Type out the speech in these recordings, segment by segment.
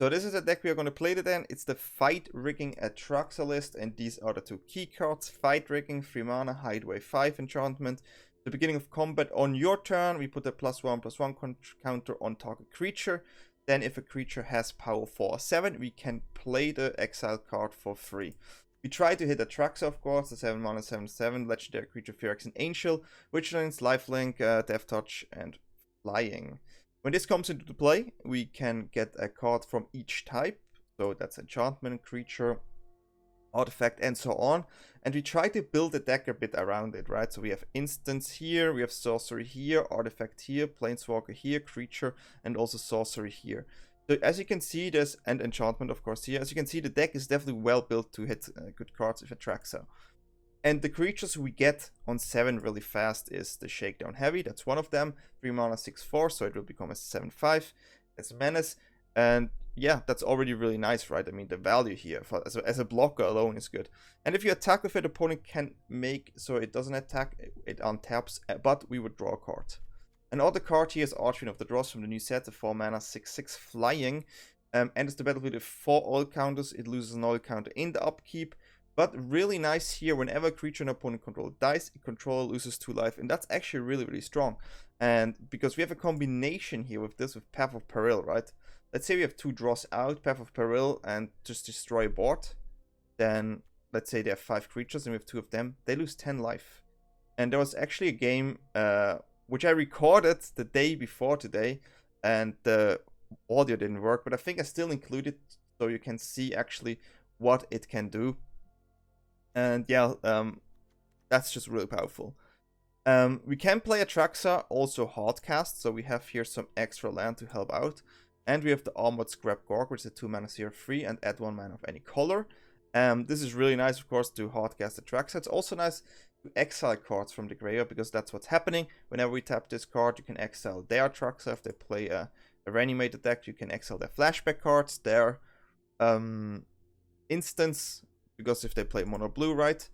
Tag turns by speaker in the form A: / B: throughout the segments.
A: So this is a deck we are going to play today. It's the Fight Rigging ATRAXA list, and these are the 2 key cards. Fight Rigging, 3 mana, Hideaway 5 enchantment. The beginning of combat on your turn, we put a +1/+1 counter on target creature. Then if a creature has power 4 or 7, we can play the exile card for free. We try to hit ATRAXA, of course, the 7 mana 7/7 legendary creature Phyrexian Angel, which learns lifelink, death touch, and flying. When this comes into play, we can get a card from each type. So that's enchantment, creature, artifact, and so on. And we try to build the deck a bit around it, right? So we have instants here, we have sorcery here, artifact here, planeswalker here, creature, and also sorcery here. So as you can see, there's, and enchantment of course here. As you can see, the deck is definitely well built to hit good cards with ATRAXA. And the creatures we get on 7 really fast is the Shakedown Heavy. That's one of them. 3 mana 6/4, so it will become a 7/5 as a menace. And yeah, that's already really nice, right? I mean, the value here for, as a blocker alone is good. And if you attack with it, opponent can make so it doesn't attack, it untaps, but we would draw a card. Another card here is Archfiend of the Dross from the new set, the 4 mana 6/6 flying. Enters the battlefield with 4 oil counters. It loses an oil counter in the upkeep. But really nice here, whenever a creature an opponent control dies, a controller loses 2 life. And that's actually really, really strong. And because we have a combination here with this, with Path of Peril, right? Let's say we have 2 Dross out, Path of Peril, and just destroy a board. Then, let's say they have 5 creatures and we have 2 of them. They lose 10 life. And there was actually a game, which I recorded the day before today. And the audio didn't work, but I think I still included so you can see actually what it can do. And yeah, that's just really powerful. We can play ATRAXA, also hardcast, so we have here some extra land to help out. And we have the Armored Scrapgorger, which is a 2 mana 0/3 and add 1 mana of any color. This is really nice, of course, to hardcast ATRAXA. It's also nice to exile cards from the graveyard, because that's what's happening. Whenever we tap this card, you can exile their ATRAXA. If they play a reanimated deck, you can exile their flashback cards, their instants, because if they play mono blue, right?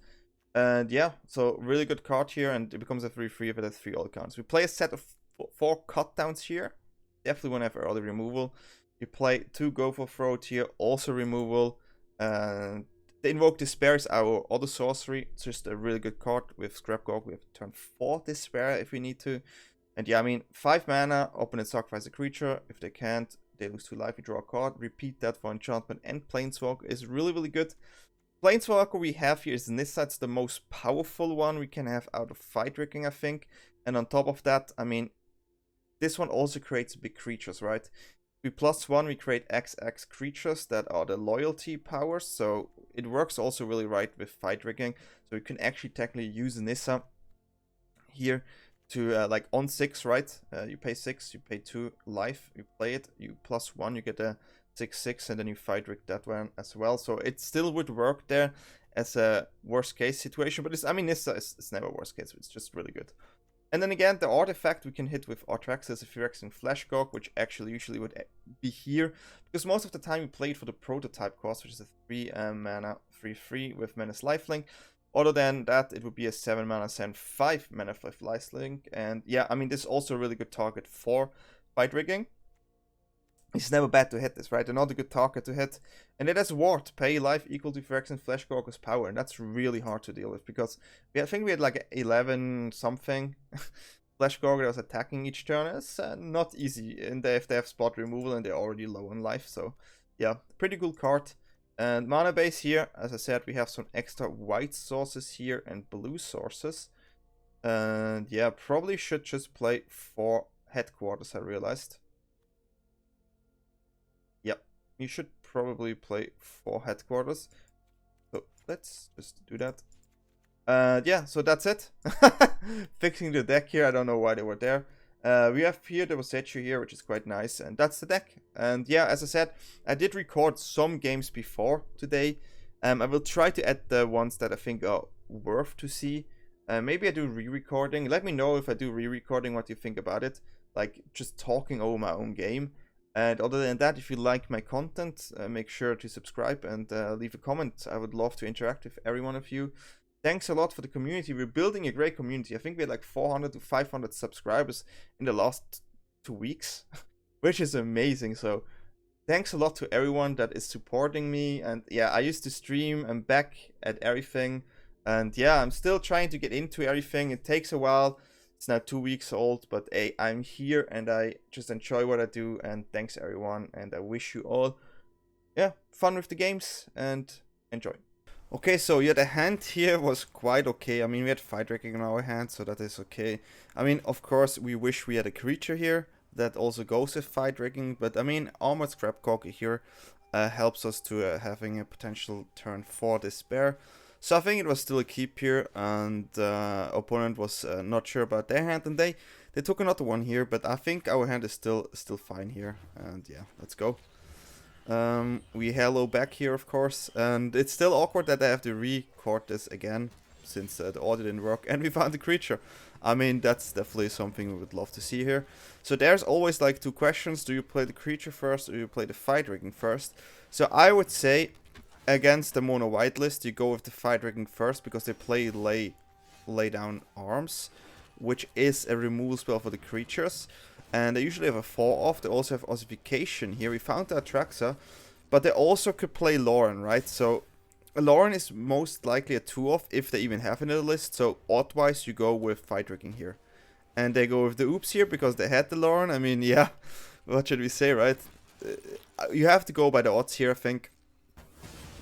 A: And yeah, so really good card here, and it becomes a 3/3 if it has 3 all counts. We play a set of 4 cut downs here. Definitely want to have early removal. You play 2 Go for Throat here, also removal. And the Invoke Despair is our other sorcery. It's just a really good card with Scrapgorger. We have turn 4 Despair if we need to. And yeah, I mean, 5 mana, opponent sacrifice a creature. If they can't, they lose 2 life, we draw a card. Repeat that for enchantment and planeswalker is really, really good. Planeswalker we have here is Nissa. It's the most powerful one we can have out of Fight Rigging, I think. And on top of that, I mean, this one also creates big creatures, right? We +1, we create XX creatures that are the loyalty powers. So it works also really right with Fight Rigging. So you can actually technically use Nissa here to like on 6, right? You pay 6, you pay 2 life, you play it, you +1, you get a 6/6, and then you Fight Rig that one as well. So it still would work there as a worst case situation, but I mean, Nissa is never worst case, it's just really good. And then again, the artifact we can hit with ATRAXA is a Phyrexian Fleshgorger, which actually usually would be here, because most of the time we play it for the prototype cost, which is a 3 mana 3/3 with Menace Lifelink. Other than that, it would be a 7 mana 7/5 mana 5 lifelink. And yeah, I mean, this is also a really good target for Fight Rigging. It's never bad to hit this, right? Another good target to hit. And it has Ward, pay life equal to Phyrexian Fleshgorger's power. And that's really hard to deal with, because I think we had like 11 something Fleshgorger that was attacking each turn. It's not easy if they have spot removal and they're already low on life. So yeah, pretty cool card. And mana base here, as I said, we have some extra white sources here and blue sources. And yeah, probably should just play 4 headquarters, I realized. You should probably play 4 headquarters. So let's just do that. Yeah, so that's it. Fixing the deck here. I don't know why they were there. We have here the Boseiju here, which is quite nice. And that's the deck. And yeah, as I said, I did record some games before today. I will try to add the ones that I think are worth to see. Maybe I do re-recording. Let me know if I do re-recording what you think about it. Like just talking over my own game. And other than that, if you like my content, make sure to subscribe and leave a comment. I would love to interact with every one of you. Thanks a lot for the community. We're building a great community. I think we had like 400 to 500 subscribers in the last 2 weeks, which is amazing. So thanks a lot to everyone that is supporting me. And yeah, I used to stream. I'm back at everything. And yeah, I'm still trying to get into everything. It takes a while. It's now 2 weeks old, but hey, I'm here and I just enjoy what I do. And thanks everyone. And I wish you all, yeah, fun with the games and enjoy. Okay, so yeah, the hand here was quite okay. I mean, we had Fight Rigging in our hand, so that is okay. I mean, of course, we wish we had a creature here that also goes with Fight Rigging, but I mean, Armored Scrapgorger here helps us to having a potential turn 4 Despair. So I think it was still a keep here, and opponent was not sure about their hand, and they took another one here, but I think our hand is still fine here, and yeah, let's go. We hello back here, of course, and it's still awkward that I have to record this again, since the audio didn't work, and we found the creature. I mean, that's definitely something we would love to see here. So there's always like 2 questions. Do you play the creature first, or do you play the Fight Rigging first? So I would say, against the mono white list, you go with the Fight Rigging first, because they play lay down arms, which is a removal spell for the creatures. And they usually have a 4-off. They also have Ossification here. We found the ATRAXA, but they also could play Lauren, right? So Lauren is most likely a 2-off if they even have it in the list. So odd-wise, you go with Fight Rigging here. And they go with the Oops here because they had the Lauren. I mean, yeah, what should we say, right? You have to go by the odds here, I think.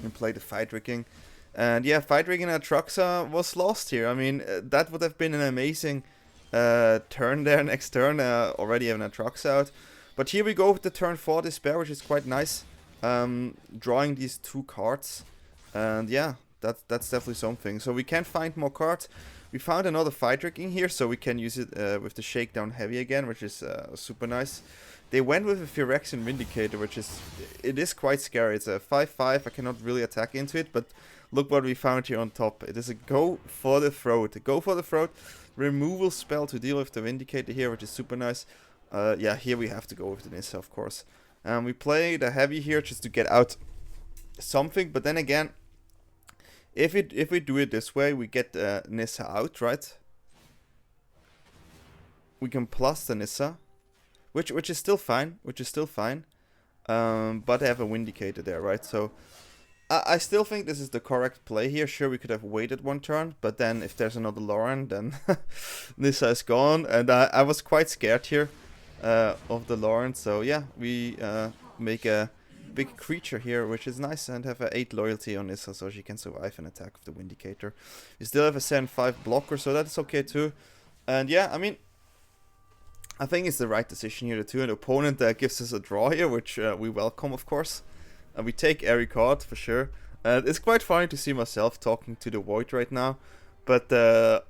A: And play the Fight Rigging. And yeah, Fight Rigging and ATRAXA was lost here. I mean, that would have been an amazing turn there next turn. Already have an ATRAXA out. But here we go with the turn 4 Despair, which is quite nice. Drawing these 2 cards. And yeah, that's definitely something. So we can find more cards. We found another Fight Rigging here, so we can use it with the Shakedown Heavy again, which is super nice. They went with a Phyrexian Vindicator, which is, it is quite scary. It's a 5/5, I cannot really attack into it, but look what we found here on top. It is a go for the throat. Go for the throat, removal spell to deal with the Vindicator here, which is super nice. Yeah, here we have to go with the Nissa, of course. We play the Heavy here just to get out something, but then again, if we do it this way, we get Nissa out, right? We can plus the Nissa, which is still fine, but I have a Vindicator there, right? So I still think this is the correct play here. Sure, we could have waited 1 turn, but then if there's another Lauren, then Nissa is gone, and I was quite scared here of the Lauren. So yeah, we make a big creature here, which is nice, and have a 8 loyalty on Nissa, so she can survive an attack with the Vindicator. We still have a 7/5 blocker, so that's okay too. And yeah, I mean, I think it's the right decision here too. An opponent that gives us a draw here, which we welcome, of course. And we take every card for sure. It's quite funny to see myself talking to the void right now, but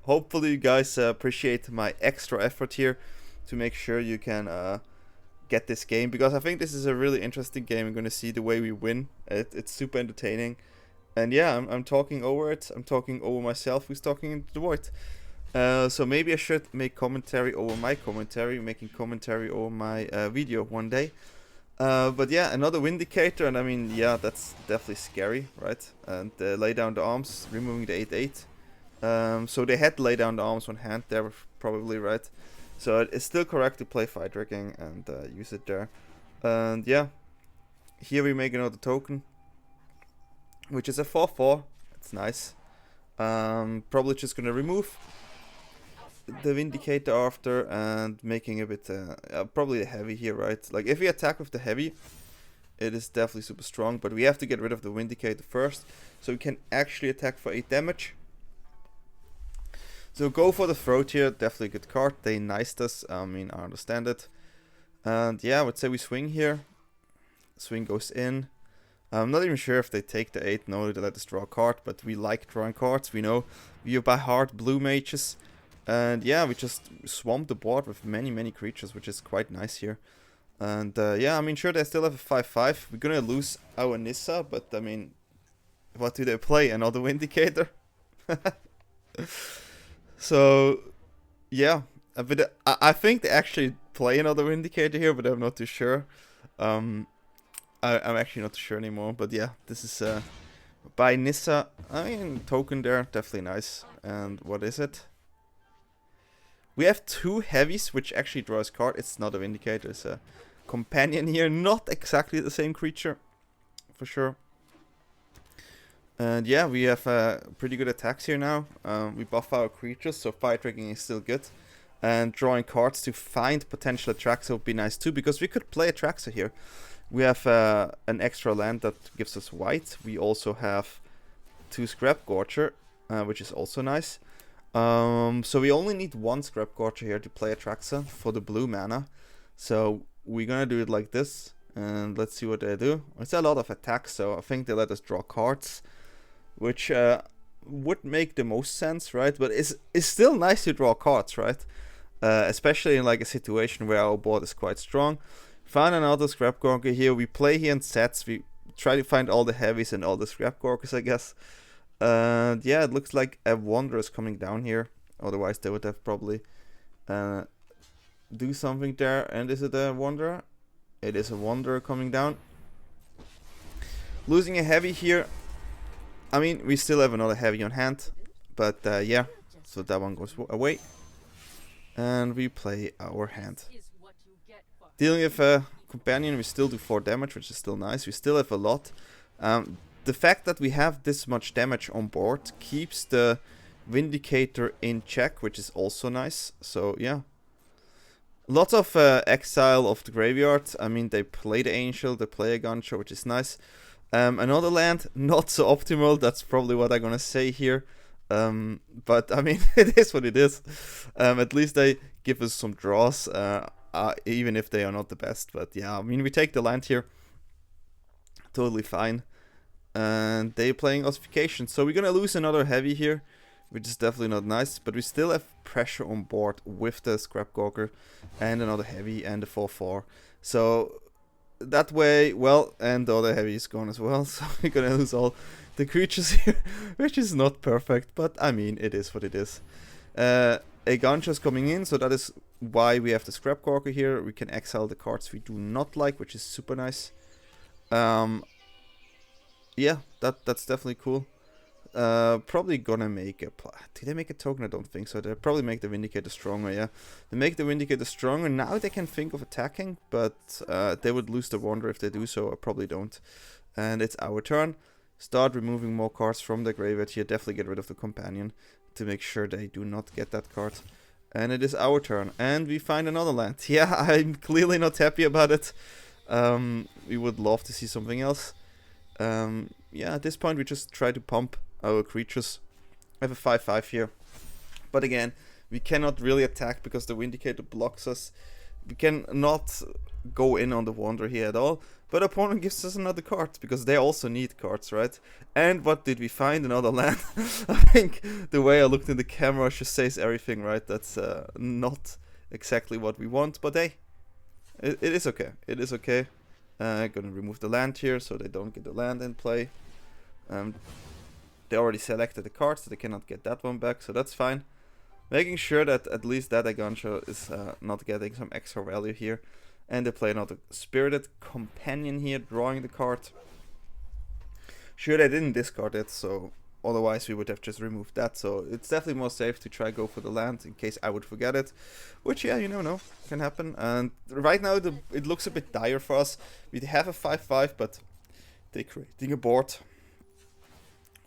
A: hopefully you guys appreciate my extra effort here to make sure you can get this game, because I think this is a really interesting game. I'm going to see the way we win. It's super entertaining, and yeah, I'm talking over it. I'm talking over myself who's talking into the void. So maybe I should make commentary over my commentary, making commentary over my video one day. But yeah, another Vindicator, and I mean, yeah, that's definitely scary, right? And lay down the arms, removing the 8/8. So they had lay down the arms on hand there, probably, right? So it's still correct to play Fight Rigging and use it there. And yeah, here we make another token, which is a 4/4. It's nice. Probably just gonna remove the Vindicator after and making a bit probably a Heavy here, right? Like if we attack with the Heavy, it is definitely super strong, but we have to get rid of the Vindicator first, so we can actually attack for 8 damage. So go for the throat here, definitely a good card. They niced us, I mean, I understand it. And yeah, I would say we swing here. Swing goes in. I'm not even sure if they take the 8, no, they let us draw a card, but we like drawing cards, we know. We are by heart blue mages. And yeah, we just swamped the board with many creatures, which is quite nice here. And yeah, I mean, sure, they still have a 5/5. We're gonna lose our Nissa, but I mean, what do they play? Another Vindicator? So, yeah, I think they actually play another Vindicator here, but I'm not too sure. I'm actually not too sure anymore, but yeah, this is by Nissa. I mean, token there, definitely nice. And what is it? We have 2 heavies, which actually draws card. It's not a Vindicator, it's a companion here. Not exactly the same creature, for sure. And yeah, we have pretty good attacks here now. We buff our creatures, so fight rigging is still good. And drawing cards to find potential ATRAXA would be nice too, because we could play ATRAXA here. We have an extra land that gives us white. We also have 2 Scrapgorger, which is also nice. So we only need 1 Scrapgorger here to play ATRAXA for the blue mana. So we're gonna do it like this, and let's see what they do. It's a lot of attacks, so I think they let us draw cards, which would make the most sense, right? But it's still nice to draw cards, right? Especially in like a situation where our board is quite strong. Find another Scrapgorger here. We play here in sets. We try to find all the heavies and all the Scrapgorgers, I guess. And yeah, it looks like a Wanderer is coming down here. Otherwise, they would have probably do something there. And is it a Wanderer? It is a Wanderer coming down. Losing a heavy here. I mean, we still have another heavy on hand. But yeah, so that one goes away. And we play our hand. Dealing with a companion, we still do 4 damage, which is still nice. We still have a lot. The fact that we have this much damage on board keeps the Vindicator in check, which is also nice. So yeah. Lots of exile of the graveyard. I mean, they play the Angel, they play a Gunshot, which is nice. Another land, not so optimal. That's probably what I'm gonna say here. But I mean, it is what it is. At least they give us some draws. Even if they are not the best, but yeah, I mean, we take the land here, totally fine, and they're playing Ossification, so we're gonna lose another heavy here, which is definitely not nice, but we still have pressure on board with the Scrapgorger, and another heavy, and a 4/4, so that way, well, and the other heavy is gone as well, so we're gonna lose all the creatures here, which is not perfect, but I mean, it is what it is. A Gunshot's coming in, so that is why we have the Scrapgorger here. We can exile the cards we do not like, which is super nice. Yeah, that's definitely cool. Probably gonna make a... Did they make a token? I don't think so. They'll probably make the Vindicator stronger, yeah. They make the Vindicator stronger. Now they can think of attacking, but they would lose the Wanderer if they do so. I probably don't. And it's our turn. Start removing more cards from the graveyard here. Definitely get rid of the Companion to make sure they do not get that card. And it is our turn. And we find another land. Yeah, I'm clearly not happy about it. We would love to see something else. Yeah, at this point we just try to pump our creatures. I have a 5/5 here. But again, we cannot really attack because the Vindicator blocks us. We cannot go in on the Wanderer here at all. But opponent gives us another card, because they also need cards, right? And what did we find? Another land. I think the way I looked in the camera just says everything, right? That's not exactly what we want, but hey, it is okay. It is okay. Gonna remove the land here, so they don't get the land in play. They already selected the card, so they cannot get that one back, so that's fine. Making sure that at least that Agansha is not getting some extra value here. And they play another Spirited Companion here, drawing the card. Sure, they didn't discard it, so otherwise we would have just removed that. So it's definitely more safe to try go for the land in case I would forget it. Which, yeah, you never know, can happen. And right now it looks a bit dire for us. We have a 5/5, but they're creating a board,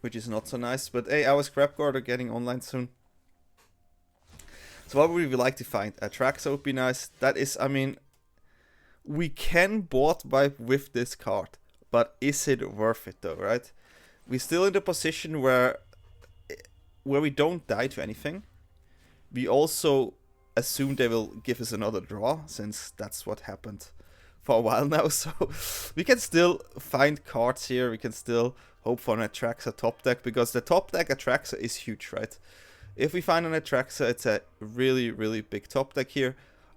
A: which is not so nice. But hey, our Scrapgorger getting online soon. So what would we like to find? ATRAXA would be nice. That is, I mean... We can board wipe with this card, but is it worth it though, right? We're still in the position where we don't die to anything. We also assume they will give us another draw, since that's what happened for a while now. So we can still find cards here. We can still hope for an ATRAXA top deck, because the top deck ATRAXA is huge, right? If we find an ATRAXA, it's a really, really big top deck here.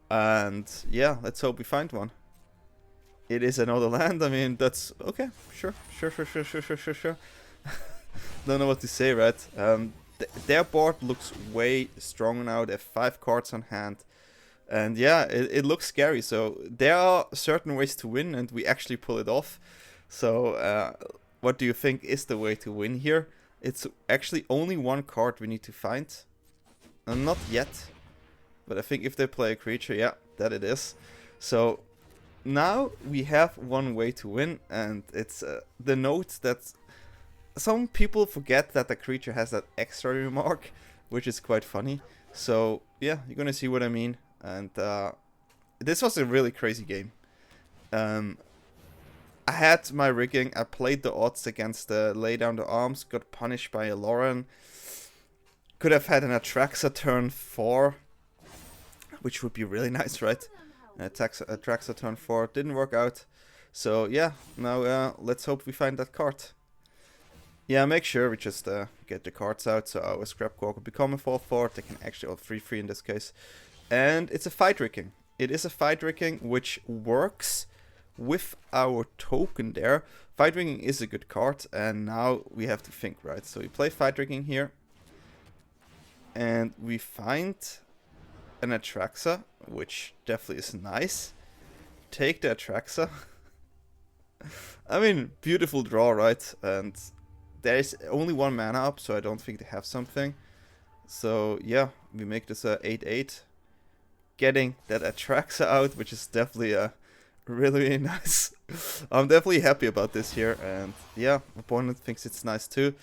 A: And yeah, let's hope we find one. It is another land. I mean, that's okay. Sure. Don't know what to say, right? Their board looks way stronger now. They have 5 cards on hand. And yeah, it looks scary. So there are certain ways to win, and we actually pull it off. So what do you think is the way to win here? It's actually only one card we need to find. Not yet. But I think if they play a creature, yeah, that it is. So now we have one way to win, and it's the note that some people forget that the creature has that extra remark, which is quite funny. So yeah, you're gonna see what I mean. And this was a really crazy game. I had my rigging, I played the odds against the lay down the arms, got punished by a Lauren. Could have had an ATRAXA turn 4, which would be really nice, right? ATRAXA turn 4 didn't work out. So yeah, now let's hope we find that card. Yeah, make sure we just get the cards out, so our Scrapgorger become a 4/4. They can actually, or 3/3 in this case. And it's a fight rigging. It is a fight rigging which works with our token there. Fight rigging is a good card, and now we have to think, right? So we play fight rigging here, and we find an ATRAXA, which definitely is nice. Take the ATRAXA. I mean, beautiful draw, right? And there's only 1 mana up, so I don't think they have something. So yeah, we make this a 8/8. Getting that ATRAXA out, which is definitely really nice. I'm definitely happy about this here, and yeah, opponent thinks it's nice too.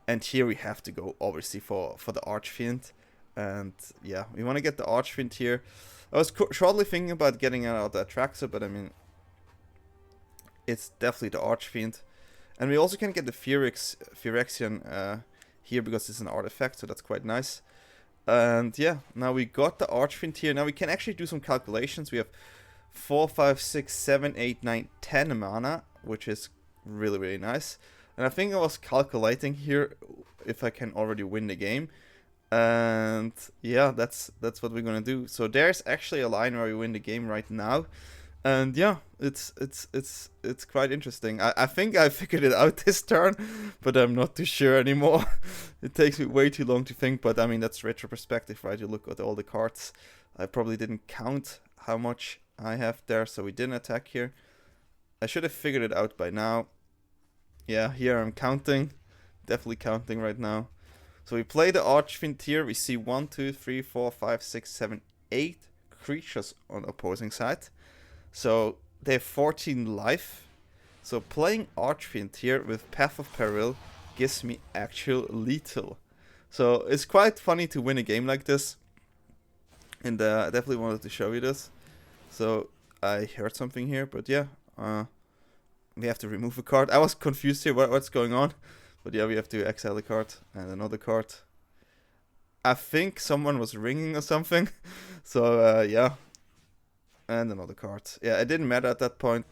A: And here we have to go obviously for the Archfiend, and yeah, we want to get the Archfiend here. I was shortly thinking about getting out the ATRAXA, but I mean, it's definitely the Archfiend. And we also can get the Phyrexian here because it's an artifact, so that's quite nice. And yeah, now we got the Archfiend here. Now we can actually do some calculations. We have 4, 5, 6, 7, 8, 9, 10 mana, which is really, really nice. And I think I was calculating here if I can already win the game. And yeah, that's what we're gonna do. So there's actually a line where we win the game right now. And yeah, it's quite interesting. I think I figured it out this turn, but I'm not too sure anymore. It takes me way too long to think, but I mean, that's retro perspective, right? You look at all the cards. I probably didn't count how much I have there, so we didn't attack here. I should have figured it out by now. Yeah, here I'm counting. Definitely counting right now. So we play the Archfiend here. We see 1, 2, 3, 4, 5, 6, 7, 8 creatures on opposing side. So they have 14 life. So playing Archfiend here with Path of Peril gives me actual lethal. So it's quite funny to win a game like this. And I definitely wanted to show you this. So I heard something here, but yeah. We have to remove a card. I was confused here, what's going on? But yeah, we have to exile a card and another card. I think someone was ringing or something. So yeah. And another card. Yeah, it didn't matter at that point.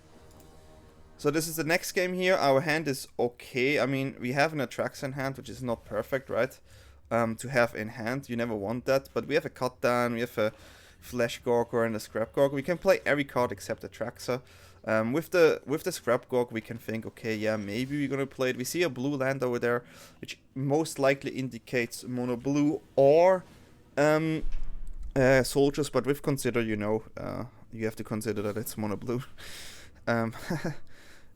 A: So this is the next game here. Our hand is okay. I mean, we have an ATRAXA in hand, which is not perfect, right? To have in hand. You never want that. But we have a Cut Down, we have a Fleshgorger and a Scrapgorger. We can play every card except ATRAXA. With the Scrapgorger, we can think, okay, yeah, maybe we're gonna play it. We see a blue land over there, which most likely indicates mono blue or soldiers. But with consider, you know, you have to consider that it's mono blue.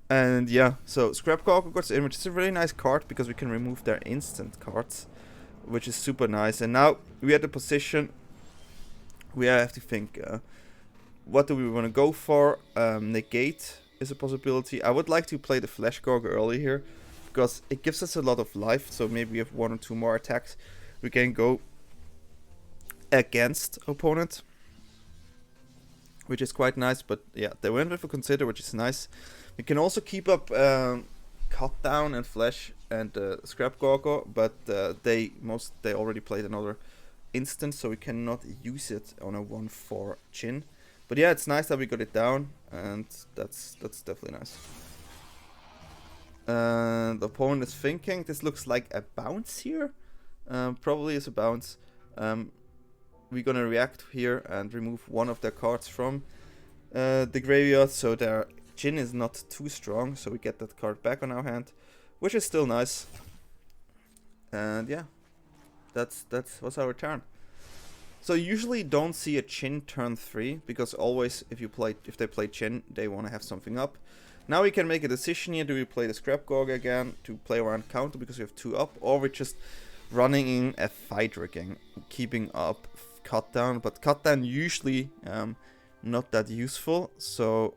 A: And yeah, so Scrapgorger goes in, which is a really nice card because we can remove their instant cards, which is super nice. And now we are at the position we have to think, what do we want to go for? Negate is a possibility. I would like to play the Fleshgorger early here because it gives us a lot of life. So maybe we have 1 or 2 more attacks. We can go against opponent, which is quite nice. But yeah, they went with a consider, which is nice. We can also keep up Cut Down and Flesh and Scrapgorger, but they already played another instance, so we cannot use it on a 1/4 chin. But yeah, it's nice that we got it down, and that's definitely nice. And the opponent is thinking this looks like a bounce here. Probably is a bounce. We're gonna react here and remove 1 of their cards from the graveyard, so their chin is not too strong, so we get that card back on our hand, which is still nice. And yeah, that was our turn. So usually don't see a chin turn 3, because always if they play chin, they want to have something up. Now we can make a decision here. Do we play the Scrapgorger again to play around counter because we have 2 up, or we're just running in a fight rigging, keeping up Cut Down, but Cut Down usually not that useful. So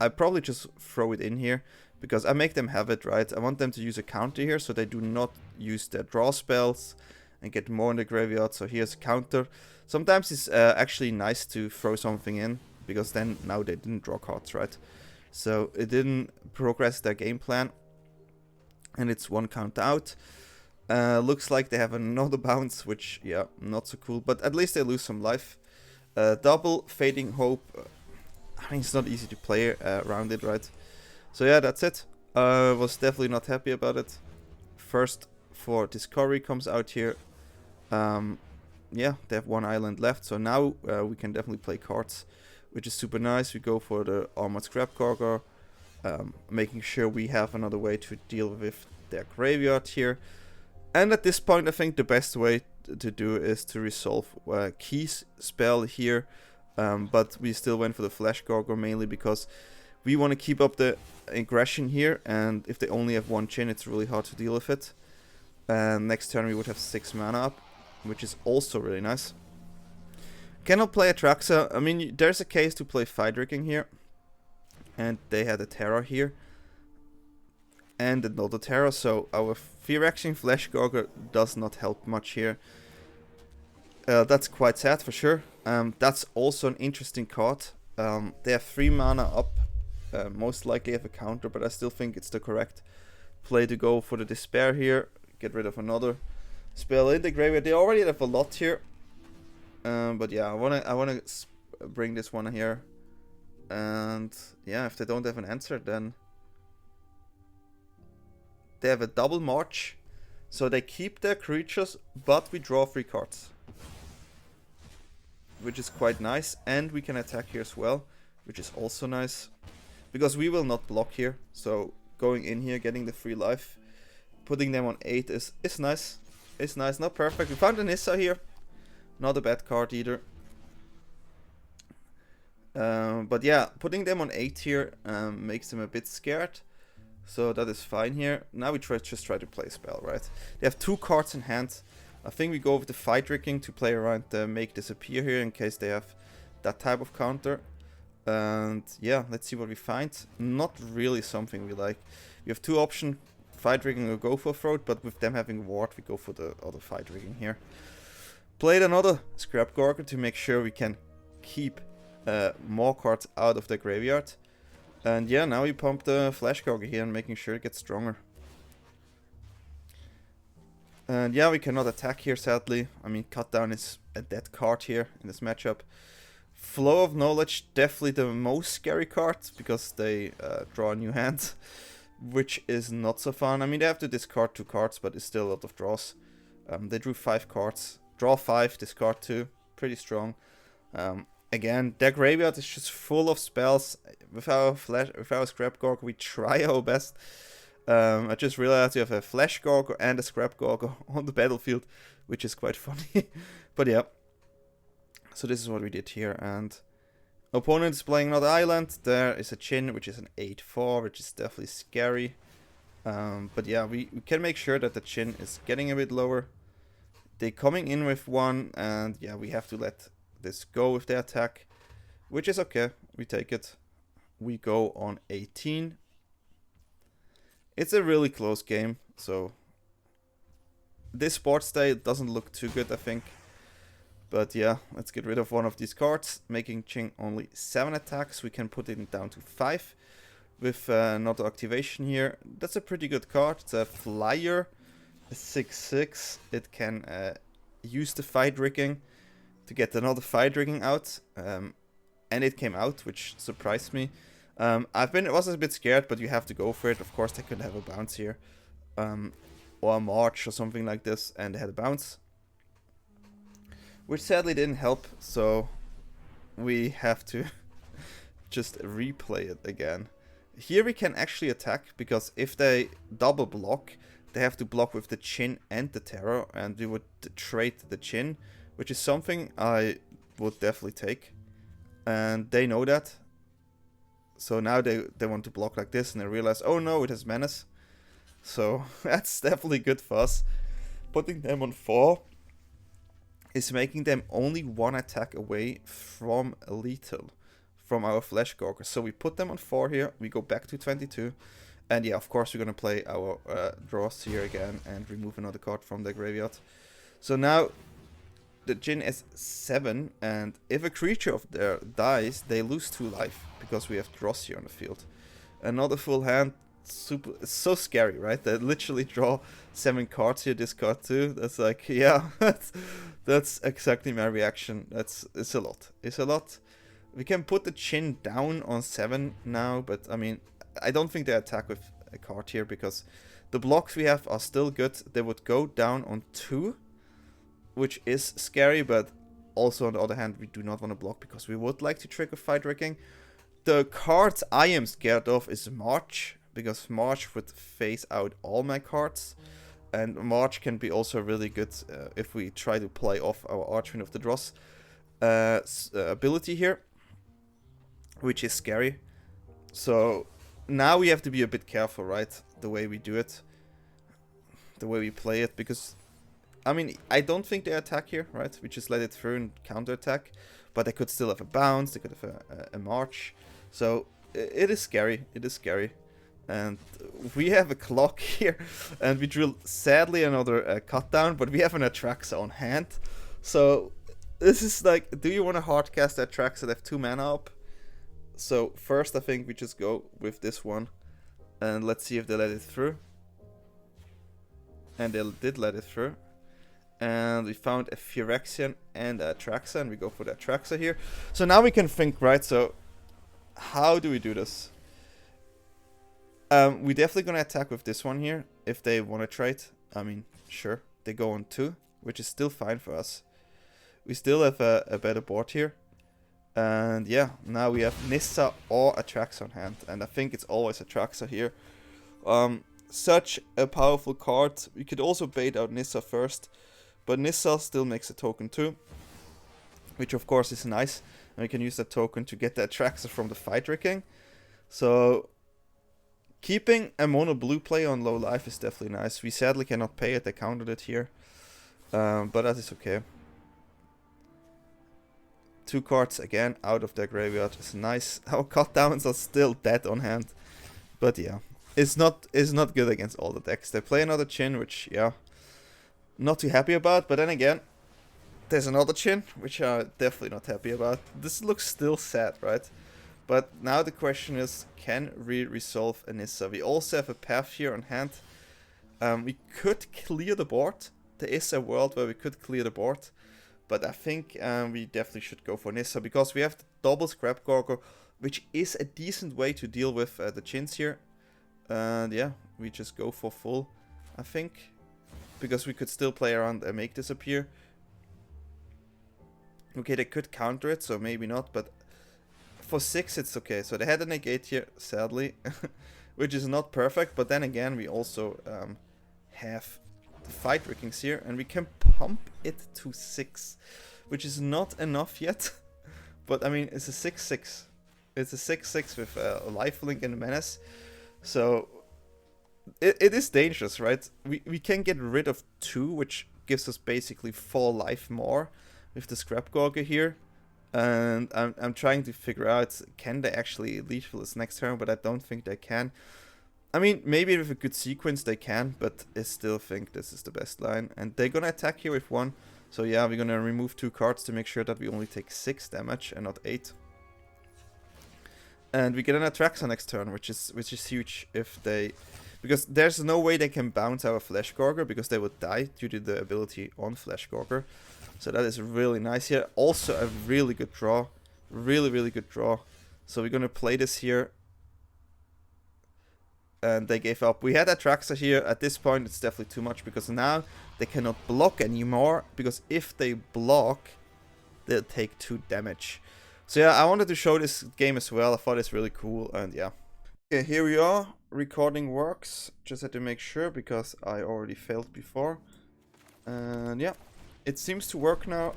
A: I probably just throw it in here because I make them have it, right? I want them to use a counter here so they do not use their draw spells and get more in the graveyard. So here's a counter. Sometimes it's actually nice to throw something in because then now they didn't draw cards, right? So it didn't progress their game plan. And it's one count out. Looks like they have another bounce, which, yeah, not so cool. But at least they lose some life. Double Fading Hope. I mean, it's not easy to play around it, right? So yeah, that's it. Was definitely not happy about it. First for Discovery comes out here. Yeah, they have one island left. So now we can definitely play cards, which is super nice. We go for the Armored Scrapgorger. Making sure we have another way to deal with their graveyard here. And at this point, I think the best way to do is to resolve Key's spell here. But we still went for the Fleshgorger mainly because we want to keep up the aggression here. And if they only have one Chin, it's really hard to deal with it. And next turn we would have 6 mana up, which is also really nice. Cannot play ATRAXA. I mean, there's a case to play Fight Rigging here. And they had a Terror here. And another Terror, so our Phyrexian Fleshgorger does not help much here. That's quite sad for sure. That's also an interesting card. They have 3 mana up. Most likely have a counter, but I still think it's the correct play to go for the Despair here. Get rid of another spell in the graveyard. They already have a lot here. But yeah, I wanna bring this one here. And yeah, if they don't have an answer, then they have a double march. So they keep their creatures, but we draw 3 cards, which is quite nice. And we can attack here as well, which is also nice, because we will not block here. So going in here, getting the free life, putting them on 8 is nice. It's nice, not perfect. We found a Nissa here, not a bad card either. But yeah, putting them on 8 here makes them a bit scared. So that is fine here. Now we just try to play a spell, right? They have 2 cards in hand. I think we go with the Fight Rigging to play around the Make Disappear here in case they have that type of counter. And yeah, let's see what we find. Not really something we like. We have 2 options, Fight Rigging or go for Throat, but with them having Ward, we go for the other Fight Rigging here. Played another Scrapgorger to make sure we can keep more cards out of the graveyard. And yeah, now we pump the Fleshgorger here and making sure it gets stronger. And yeah, we cannot attack here, sadly. I mean, Cut Down is a dead card here in this matchup. Flow of Knowledge, definitely the most scary card, because they draw a new hand, which is not so fun. I mean, they have to discard 2 cards, but it's still a lot of draws. They drew 5 cards. Draw 5, discard 2. Pretty strong. Again, their graveyard is just full of spells. With our Scrapgorger, we try our best. I just realized we have a Fleshgorger and a Scrapgorger on the battlefield, which is quite funny. But yeah, so this is what we did here. And opponent is playing another island. There is a Chin, which is an 8/4, which is definitely scary. But yeah, we can make sure that the Chin is getting a bit lower. They coming in with 1, and yeah, we have to let this go with the attack, which is okay. We take it. We go on 18. It's a really close game, so this sports day doesn't look too good, I think. But yeah, let's get rid of one of these cards, making Ching only 7 attacks. We can put it down to 5 with another activation here. That's a pretty good card. It's a flyer, a 6/6. It can use the Fight Rigging to get another Fight Rigging out, and it came out, which surprised me. I was a bit scared, but you have to go for it. Of course, they could have a bounce here, or a march or something like this, and they had a bounce, which sadly didn't help. So we have to just replay it again. Here we can actually attack, because if they double block, they have to block with the Chin and the Terror, and we would trade the Chin, which is something I would definitely take. And they know that. So now they want to block like this, and they realize, oh no, it has Menace. So that's definitely good for us. Putting them on 4 is making them only 1 attack away from lethal from our Fleshgorger. So we put them on 4 here, we go back to 22. And yeah, of course we're gonna play our Dross here again and remove another card from the graveyard. So now the Djinn is 7, and if a creature of there dies, they lose 2 life because we have Dross here on the field. Another full hand, super, it's so scary, right? They literally draw 7 cards here, discard 2. That's like, yeah, that's exactly my reaction. It's a lot. It's a lot. We can put the Djinn down on 7 now, but I mean, I don't think they attack with a card here because the blocks we have are still good. They would go down on 2, which is scary, but also on the other hand, we do not want to block because we would like to trigger Fight Rigging. The cards I am scared of is March, because March would phase out all my cards. And March can be also really good if we try to play off our Archfiend of the Dross ability here, which is scary. So now we have to be a bit careful, right? The way we do it, the way we play it, because I mean, I don't think they attack here, right? We just let it through and counter attack, but they could still have a bounce, they could have a march. So it is scary, it is scary. And we have a clock here, and we drew sadly another cut down, but we have an ATRAXA on hand. So this is like, do you want to hardcast ATRAXA? They have 2 mana up. So first I think we just go with this one, and let's see if they let it through. And they did let it through. And we found a Phyrexian and a ATRAXA, and we go for the ATRAXA here. So now we can think, right, so how do we do this? We're definitely going to attack with this one here, if they want to trade. I mean, sure, they go on 2, which is still fine for us. We still have a better board here. And yeah, now we have Nissa or ATRAXA on hand, and I think it's always ATRAXA here. Such a powerful card. We could also bait out Nissa first, but Nissa still makes a token too, which of course is nice, and we can use that token to get the ATRAXA from the Fight Rigging. So keeping a mono blue play on low life is definitely nice. We sadly cannot pay it, they countered it here, but that is okay. 2 cards again out of their graveyard is nice. Our cut downs are still dead on hand, but yeah, it's not good against all the decks. They play another Djinn, which yeah, not too happy about, but then again, there's another Djinn, which I'm definitely not happy about. This looks still sad, right? But now the question is, can we resolve a Nissa? We also have a Path here on hand. We could clear the board. There is a world where we could clear the board, but I think we definitely should go for Nissa, because we have the double Scrapgorger, which is a decent way to deal with the Djinns here. And yeah, we just go for full, I think, because we could still play around and make disappear. Okay, they could counter it, so maybe not, but for 6 it's okay. So they had a negate here, sadly, which is not perfect, but then again we also have the Fight Riggings here, and we can pump it to 6, which is not enough yet. But I mean, it's a 6/6. It's a 6/6 with a lifelink and a menace. So it is dangerous, right? We can get rid of 2, which gives us basically 4 life more with the Scrapgorger here. And I'm trying to figure out, can they actually lethal this next turn, but I don't think they can. I mean, maybe with a good sequence they can, but I still think this is the best line. And they're gonna attack here with 1. So yeah, we're gonna remove 2 cards to make sure that we only take 6 damage and not 8. And we get an ATRAXA next turn, which is huge if they... Because there's no way they can bounce our Fleshgorger, because they would die due to the ability on Fleshgorger. So that is really nice here. Also a really good draw. Really good draw. So we're gonna play this here. And they gave up. We had ATRAXA here. At this point it's definitely too much, because now they cannot block anymore, because if they block, they'll take 2 damage. So yeah, I wanted to show this game as well. I thought it's really cool, and yeah. Okay, here we are. Recording works. Just had to make sure, because I already failed before. And yeah, it seems to work now.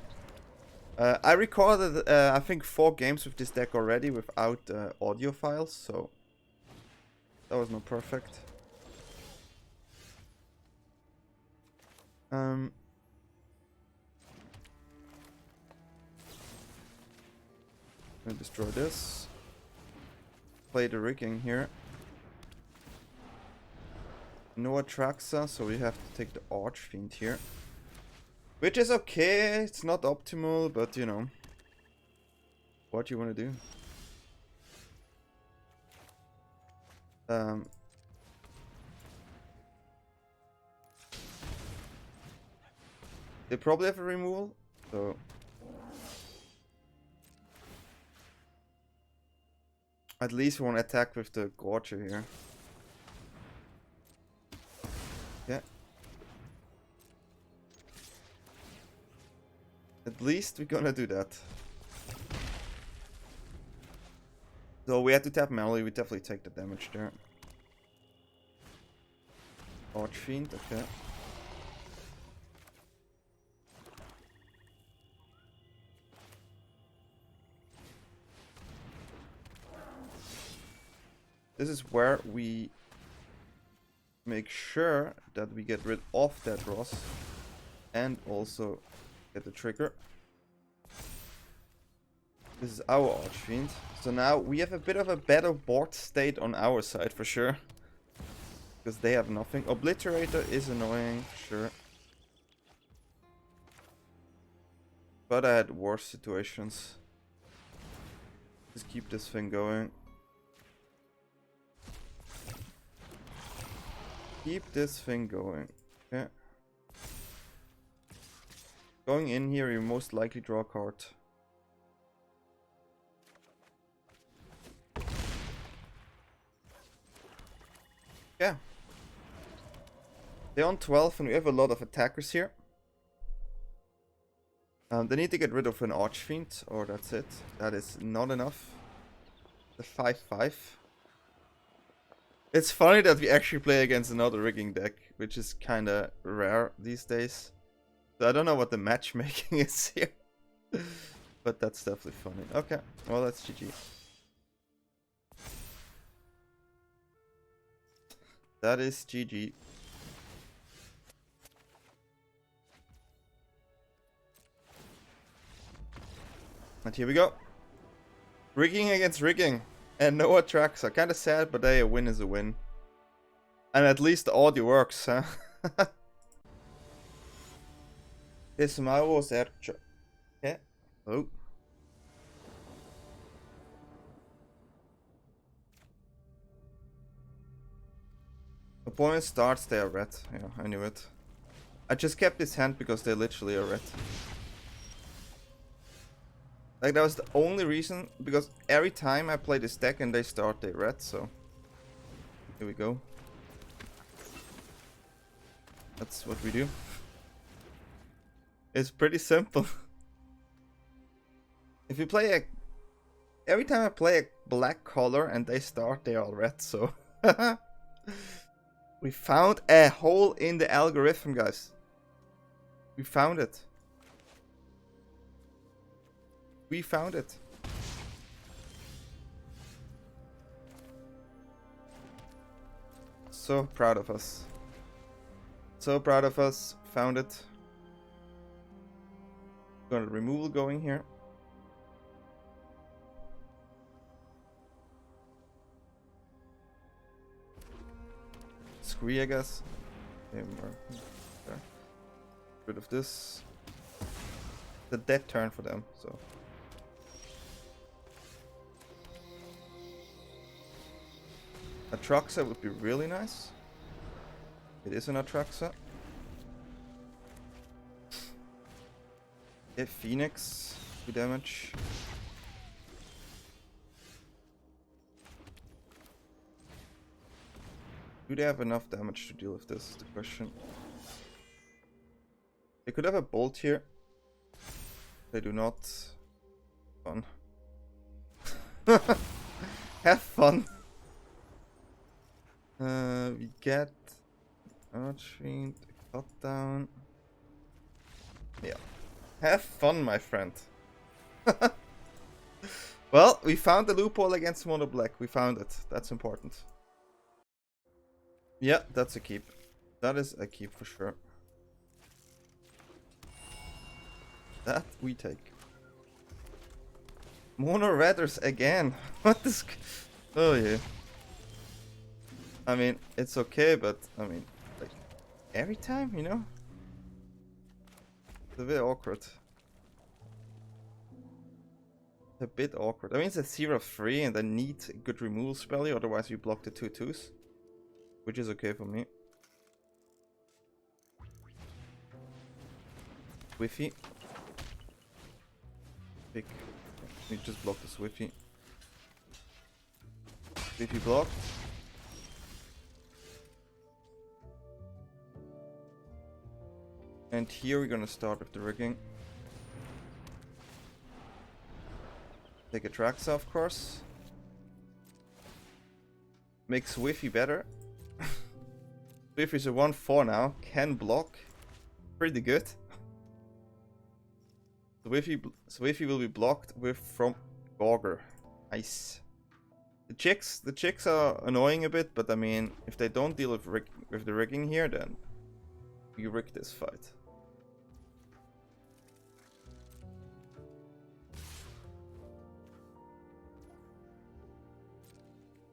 A: I recorded, I think 4 games with this deck already without audio files, so that was not perfect. Gonna destroy this. Play the rigging here. No ATRAXA, so we have to take the Archfiend here. Which is okay, it's not optimal, but you know. What you want to do. They probably have a removal, so at least we want to attack with the Gorger here. Yeah. At least we're gonna do that. So we had to tap melee, we definitely take the damage there. Archfiend, okay. This is where we make sure that we get rid of that Dross and also get the trigger. This is our Archfiend. So now we have a bit of a better board state on our side for sure. Because they have nothing. Obliterator is annoying, sure. But I had worse situations. Just keep this thing going. Keep this thing going. Okay. Going in here, you most likely draw a card. Yeah. They're on 12 and we have a lot of attackers here. They need to get rid of an Archfiend, or that's it. That is not enough. The 5/5. It's funny that we actually play against another rigging deck, which is kinda rare these days. So I don't know what the matchmaking is here. But that's definitely funny. Okay, well that's GG. That is GG. And here we go. Rigging against rigging. And no ATRAXA. Kinda sad, but hey, a win is a win. And at least the audio works, huh? This was yeah. Oh. Opponent starts, they are red. Yeah, I knew it. I just kept this hand because they literally are red. Like, that was the only reason, because every time I play this deck and they start, they red, so... Here we go. That's what we do. It's pretty simple. If you play a... Every time I play a black color and they start, they are all red, so... We found a hole in the algorithm, guys. We found it. We found it. So proud of us. So proud of us. Found it. Got a removal going here. Scree, I guess. Okay. Rid of this. The dead turn for them, so. ATRAXA would be really nice. It is an ATRAXA. Okay, Phoenix, 2 damage. Do they have enough damage to deal with this, is the question. They could have a bolt here. They do not. Fun. Have fun. We get Archfiend, cut down. Yeah. Have fun, my friend. Well, we found the loophole against mono black. We found it. That's important. Yeah, that's a keep. That is a keep for sure. That we take. Mono Raiders again. What is... Oh yeah. I mean, it's okay, but I mean, like, every time, you know? It's a bit awkward. It's a bit awkward. I mean, it's a 0-3 and I need a good removal spell here, otherwise we block the 2/2s. Which is okay for me. Swiffy. Pick. We just block the Swiffy. Swiffy blocked. And here we're gonna start with the rigging. Take ATRAXA, of course. Make Swiffy better. Swiffy's a 1/4 now. Can block. Pretty good. Swiffy will be blocked with from Gorger. Nice. The chicks are annoying a bit, but I mean, if they don't deal with the rigging here, then we rig this fight.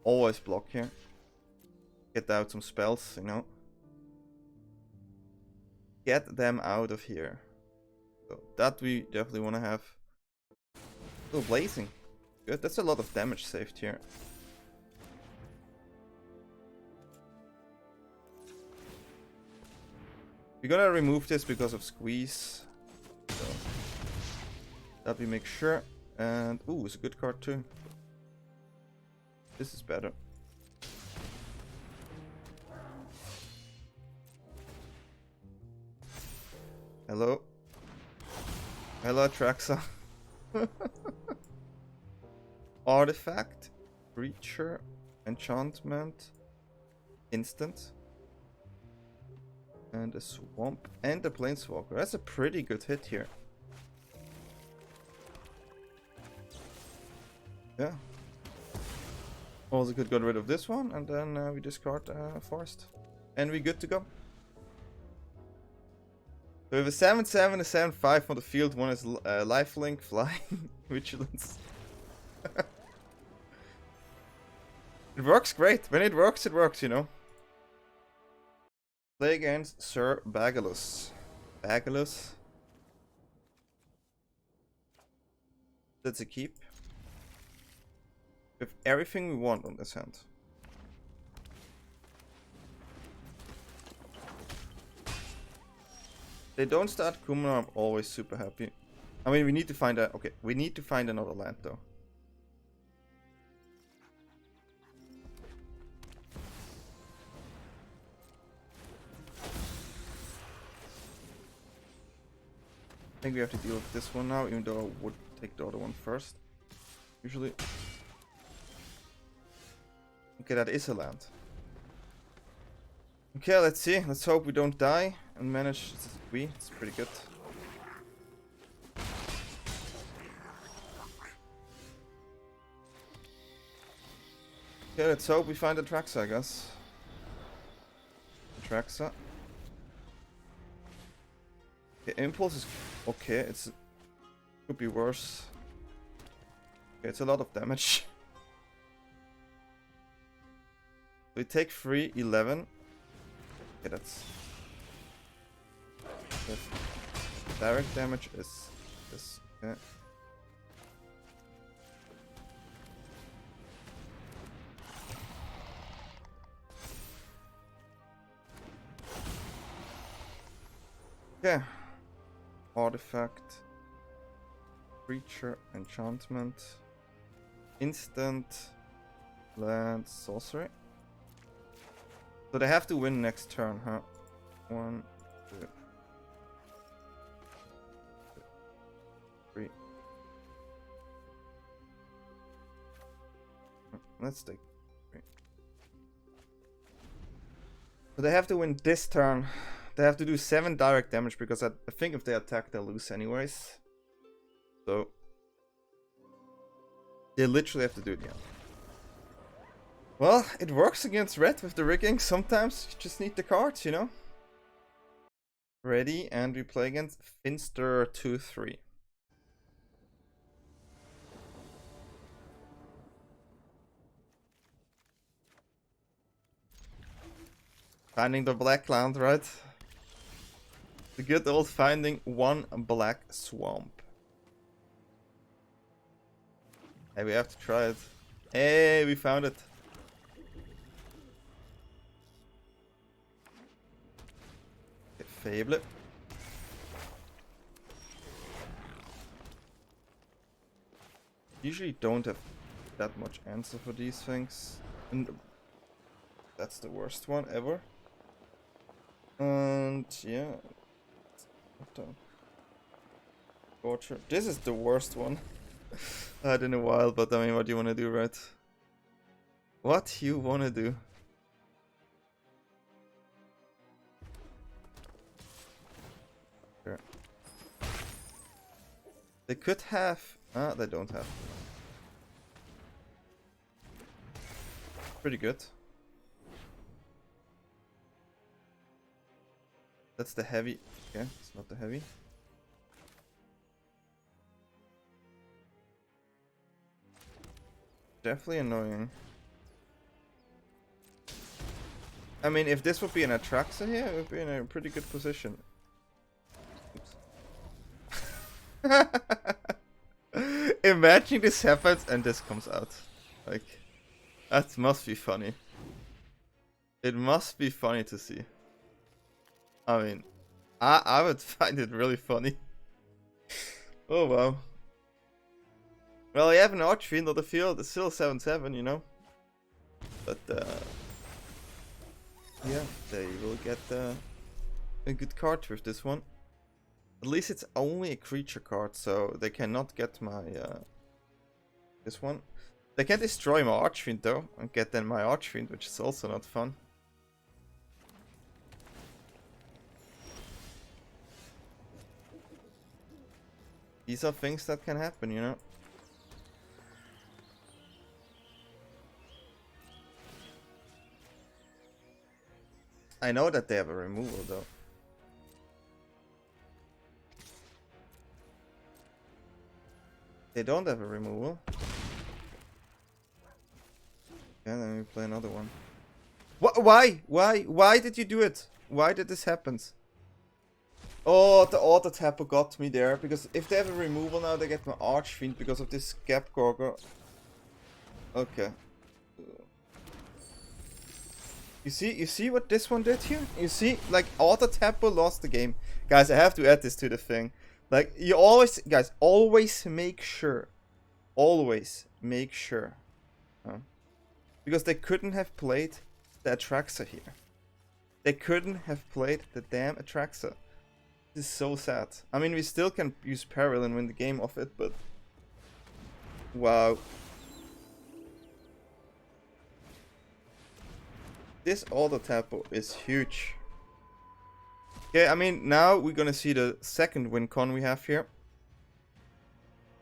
A: Always block here. Get out some spells, you know. Get them out of here. So that we definitely want to have. Oh, blazing. Good, that's a lot of damage saved here. We're gonna remove this because of squeeze. So that we make sure. And ooh, it's a good card too. This is better. Hello. Hello, ATRAXA. Artifact, creature, enchantment, instant, and a swamp, and a planeswalker. That's a pretty good hit here. Yeah. Also could get rid of this one, and then we discard forest. And we're good to go. So we have a 7/7, a 7/5 on the field. One is lifelink, flying, vigilance. It works great. When it works, you know. Play against Sir Bagalus. Bagalus. That's a keep. We have everything we want on this hand. They don't start Kumra, I'm always super happy. I mean, we need to find a... Okay, we need to find another land though. I think we have to deal with this one now, even though I would take the other one first. Usually. Okay, that is a land. Okay, let's see. Let's hope we don't die and manage to squeeze. It's pretty good. Okay, let's hope we find ATRAXA, I guess. ATRAXA. Okay, impulse is okay. Could be worse. Okay, it's a lot of damage. We take 3, 11. Okay, that's direct damage is this. Okay. Okay. Artifact, creature, enchantment, instant, land, sorcery. So they have to win next turn, huh? 1, 2, 3. Let's take 3. So they have to win this turn. They have to do 7 direct damage because I think if they attack, they'll lose anyways. So they literally have to do it again. Well, it works against red with the rigging. Sometimes you just need the cards, you know. Ready, and we play against Finster 2-3. Finding the black land, right? The good old finding one black swamp. Hey, we have to try it. Hey, we found it. Okay, Fable. Usually don't have that much answer for these things. And that's the worst one ever. And yeah. Torture. This is the worst one I had in a while, but I mean, what do you want to do, right? What you want to do? Sure. They could have... Ah, they don't have. Pretty good. That's the heavy. Okay, it's not the heavy. Definitely annoying. I mean, if this would be an ATRAXA here, it would be in a pretty good position. Imagine this happens and this comes out. Like, that must be funny. It must be funny to see. I mean, I would find it really funny. Oh wow. Well, you have an Archfiend on the field, it's still 7-7, you know. But yeah, they will get a good card with this one. At least it's only a creature card, so they cannot get my this one. They can destroy my Archfiend though, and get then my Archfiend, which is also not fun. These are things that can happen, you know. I know that they have a removal though. They don't have a removal. Yeah, then we play another one. Why? Why did you do it? Why did this happen? Oh, the auto tapper got me there. Because if they have a removal now, they get my Archfiend because of this Scrapgorger. Okay. You see what this one did here? You see, like, auto tapper lost the game. Guys, I have to add this to the thing. Like, you always, guys, always make sure. Always make sure. Because they couldn't have played the ATRAXA here. They couldn't have played the damn ATRAXA. This is so sad. I mean, we still can use Peril and win the game off it, but... Wow. This auto tapper is huge. Okay, I mean, now we're gonna see the second win con we have here.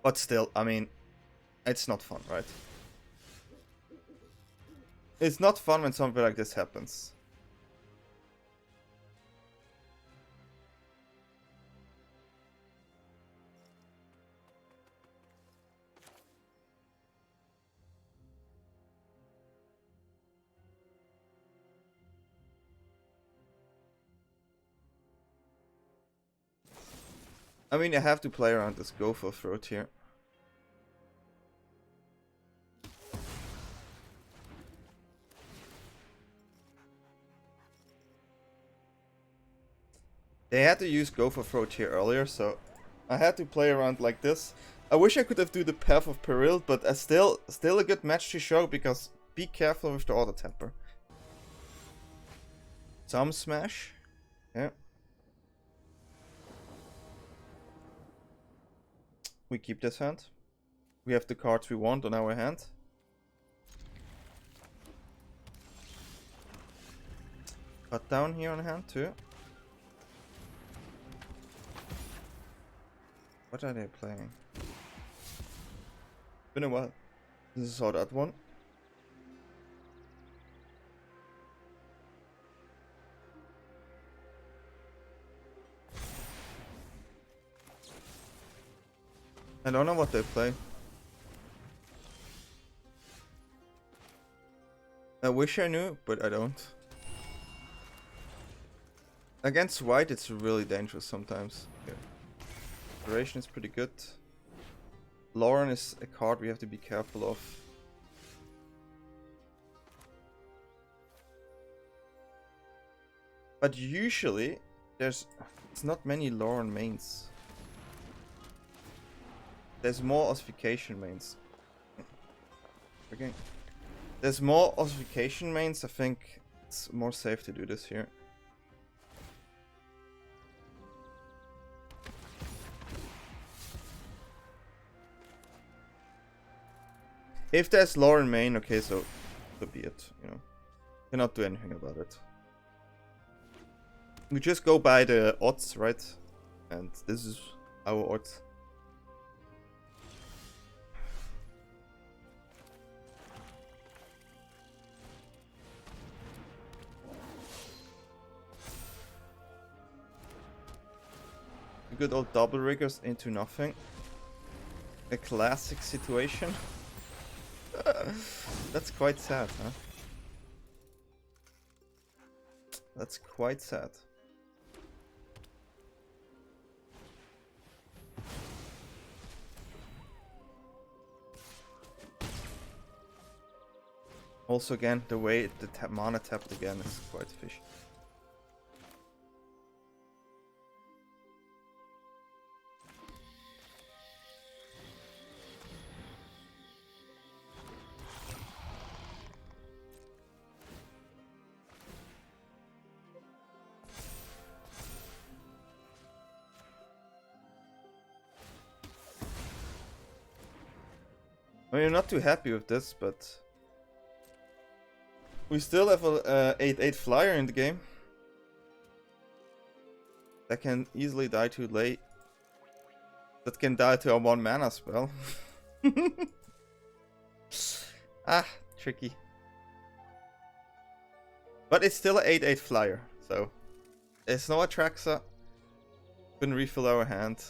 A: But still, I mean, it's not fun, right? It's not fun when something like this happens. I mean, I have to play around this go for throat here. They had to use go for throat here earlier, so I had to play around like this. I wish I could have do the Path of Peril, but still a good match to show, because be careful with the auto tapper. Some smash. Yeah. We keep this hand. We have the cards we want on our hand. Cut down here on hand too. What are they playing? Been a while. This is how that one. I don't know what they play. I wish I knew, but I don't. Against white, it's really dangerous sometimes. Okay. Duration is pretty good. Lauren is a card we have to be careful of. But usually, it's not many Lauren mains. There's more ossification mains. Okay. There's more ossification mains. I think it's more safe to do this here. If there's Lauren main, okay, so be it, you know. Cannot do anything about it. We just go by the odds, right? And this is our odds. Good old double riggers into nothing. A classic situation. That's quite sad, huh? That's quite sad. Also again, the way the mana tapped again is quite fishy. I mean, I'm not too happy with this, but we still have a 8/8 flyer in the game that can easily die too late. That can die to a 1 mana spell. Ah, tricky. But it's still an 8/8 flyer, so it's no ATRAXA. Couldn't refill our hand.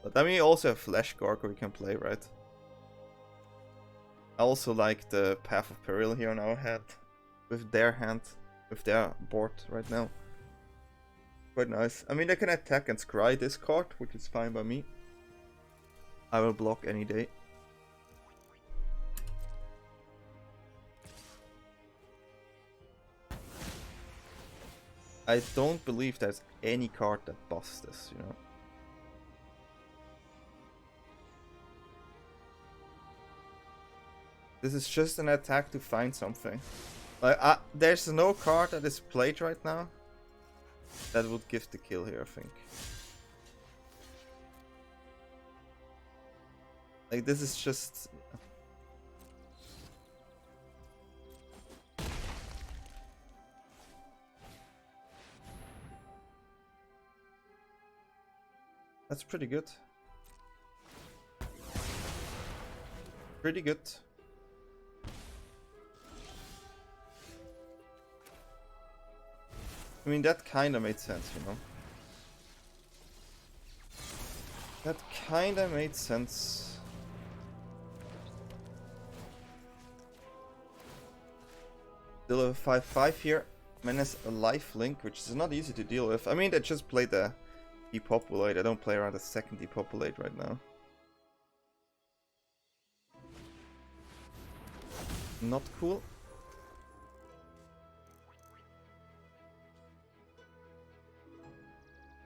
A: But then we also have Fleshgorger we can play, right? I also like the Path of Peril here on our hand. With their hand, with their board right now. Quite nice. I mean, they can attack and scry this card, which is fine by me. I will block any day. I don't believe there's any card that busts this, you know. This is just an attack to find something. Like, there's no card that is played right now that would give the kill here, I think. Like, this is just... That's pretty good. Pretty good. I mean, that kinda made sense, you know. That kinda made sense. Still have a 5/5 here. Menace a lifelink, which is not easy to deal with. I mean, I just played the depopulate. I don't play around the second depopulate right now. Not cool.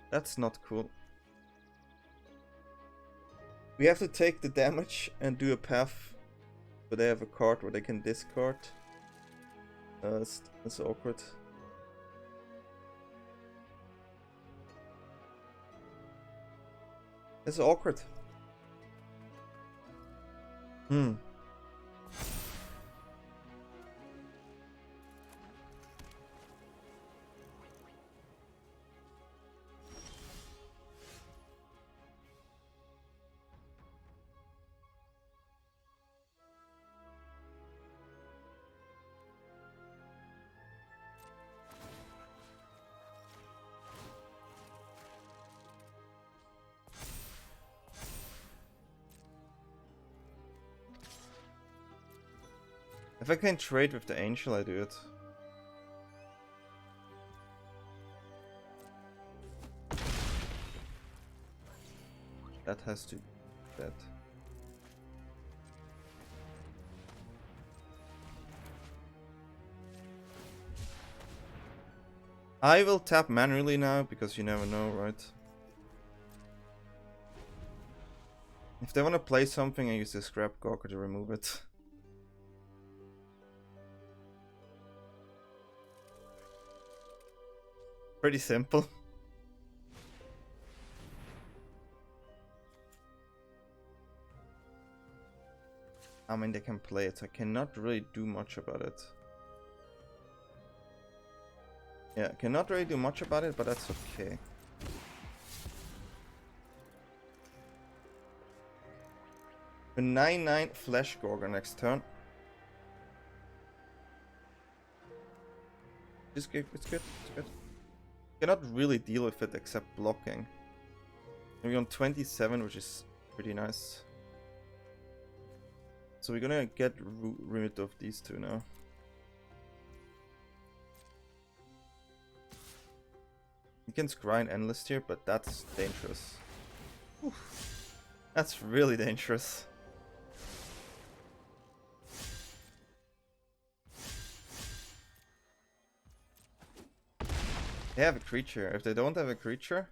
A: That's not cool. We have to take the damage and do a path, but they have a card where they can discard. That's awkward. It's awkward. If I can trade with the angel, I do it. That has to be that. I will tap manually now, because you never know, right? If they want to play something, I use the Scrapgorger to remove it. Pretty simple. I mean, they can play it, so I cannot really do much about it. Yeah, cannot really do much about it, but that's okay. A 9/9 Fleshgorger next turn. It's good, it's good, it's good. Cannot really deal with it except blocking. We're on 27, which is pretty nice. So we're gonna get rid of these two now. You can scry an endless here, but that's dangerous. Oof. That's really dangerous. They have a creature. If they don't have a creature,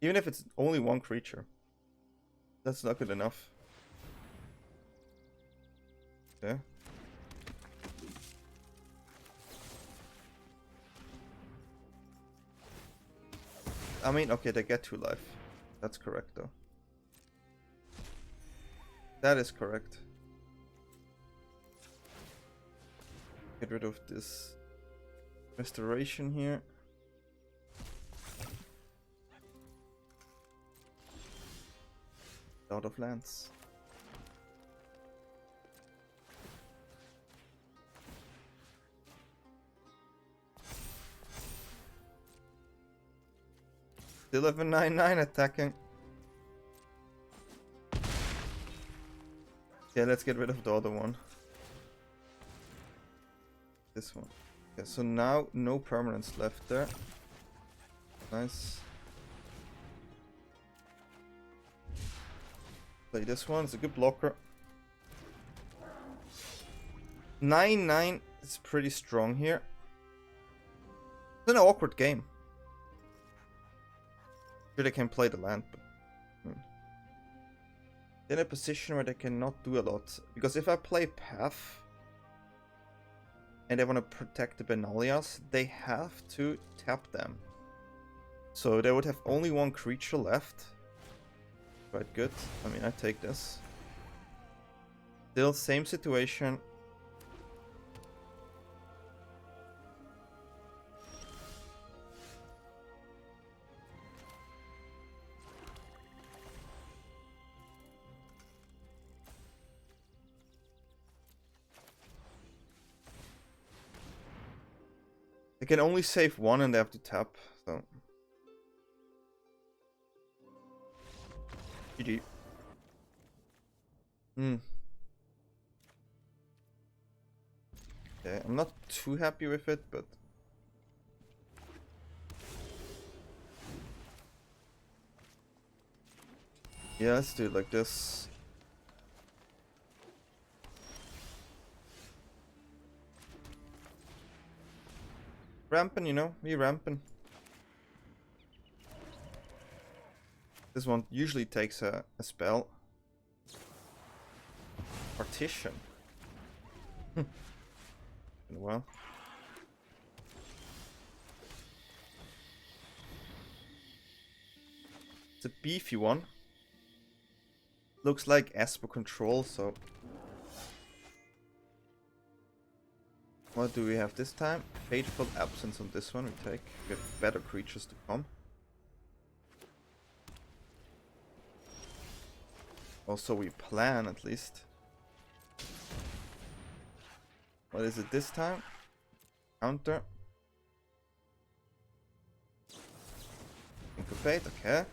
A: even if it's only one creature, that's not good enough. Okay. I mean, okay, they get 2 life. That's correct, though. That is correct. Get rid of this restoration here. Out of lands. Still have a 9/9 attacking. Yeah, let's get rid of the other one. This one. Okay, so now no permanents left there. Nice. Play this one, it's a good blocker. 9/9 is pretty strong here. It's an awkward game. Sure, they can play the land, but in a position where they cannot do a lot. Because if I play Path and they want to protect the Benalias, they have to tap them. So they would have only one creature left. Quite good. I mean, I take this. Still same situation. They can only save one and they have to tap, so. GG. Okay, I'm not too happy with it, but. Yeah, let's do it like this. Ramping, you know, we ramping. This one usually takes a spell. Partition. Been a while. It's a beefy one. Looks like Esper control, so. What do we have this time? Fateful Absence on this one we take. We have better creatures to come. Also we plan at least. What is it this time? Counter. Incubate, okay.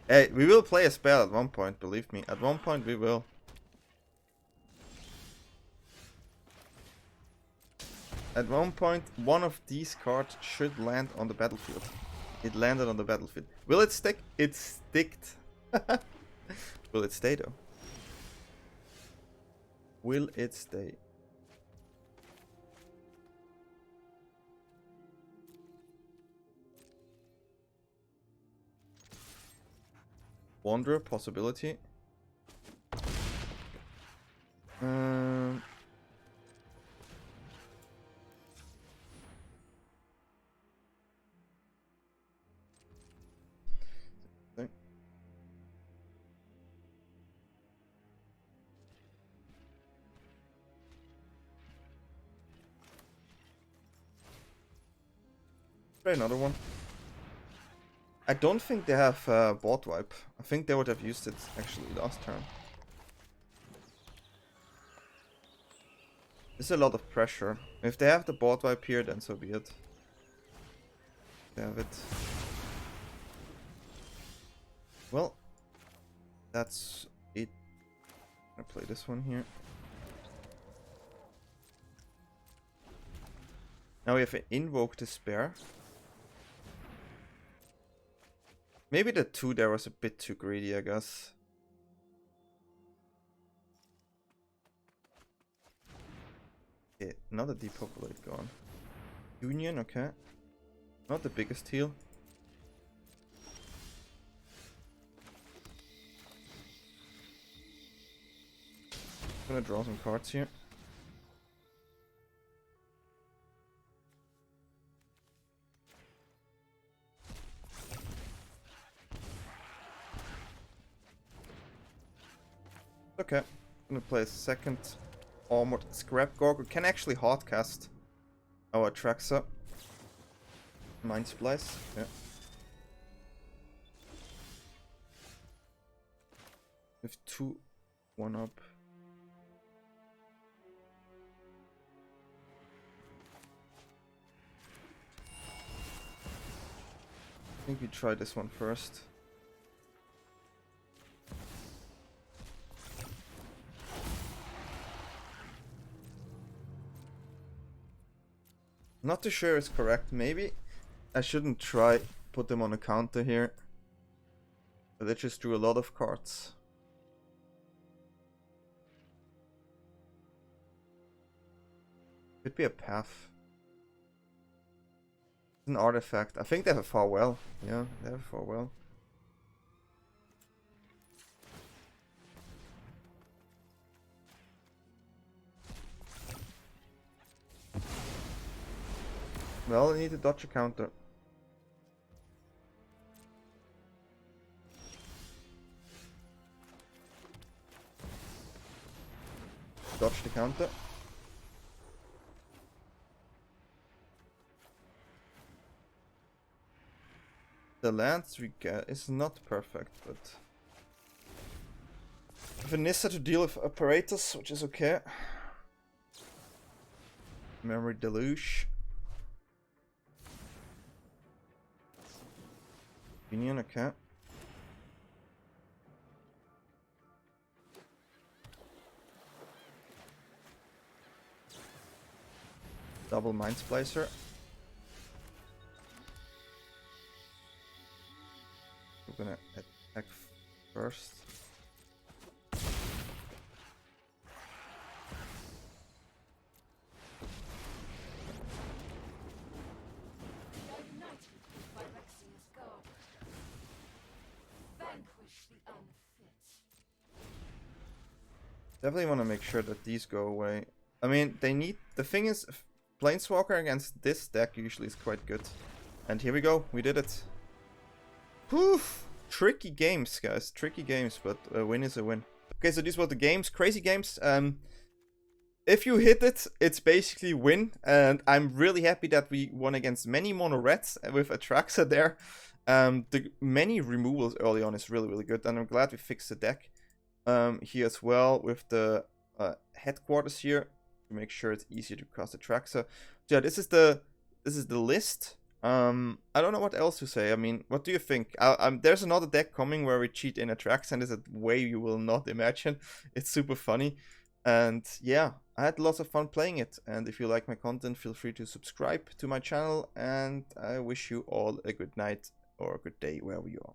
A: Hey, we will play a spell at one point, believe me. At one point we will. At one point, one of these cards should land on the battlefield. It landed on the battlefield. Will it stick? It sticked. Will it stay though? Will it stay? Wanderer possibility. Try another one. I don't think they have board wipe. I think they would have used it actually last turn. There's a lot of pressure. If they have the board wipe here, then so be it. They have it. Well, that's it. I'm gonna play this one here. Now we have an Invoke Despair. Maybe the 2 there was a bit too greedy, I guess. Okay, another depopulate gone. Union, okay. Not the biggest heal. Gonna draw some cards here. Okay, I'm gonna play a second Armored Scrapgorger. Can actually hardcast our ATRAXA. Mind Splice, yeah. With 2 1-up. I think we try this one first. Not too sure it's correct. Maybe I shouldn't try put them on a counter here. But they just drew a lot of cards. Could be a path. An artifact. I think they have a farewell. Yeah, they have a farewell. Well, I need to dodge a counter. Dodge the counter. The lands we get is not perfect, but we have a Nissa to deal with apparatus, which is okay. Memory deluge. Union, okay. Double Mind Splicer. We're gonna attack first. Definitely want to make sure that these go away. I mean, they need... The thing is, Planeswalker against this deck usually is quite good. And here we go, we did it. Whew! Tricky games, guys. Tricky games, but a win is a win. Okay, so these were the games. Crazy games. If you hit it, it's basically win. And I'm really happy that we won against many mono reds with ATRAXA there. The many removals early on is really, really good. And I'm glad we fixed the deck. Here as well with the headquarters here to make sure it's easier to cast ATRAXA. So yeah, this is the list. I don't know what else to say. I mean, what do you think? There's another deck coming where we cheat in ATRAXA, and it's a way you will not imagine. It's super funny. And yeah, I had lots of fun playing it. And if you like my content, feel free to subscribe to my channel. And I wish you all a good night or a good day wherever you are.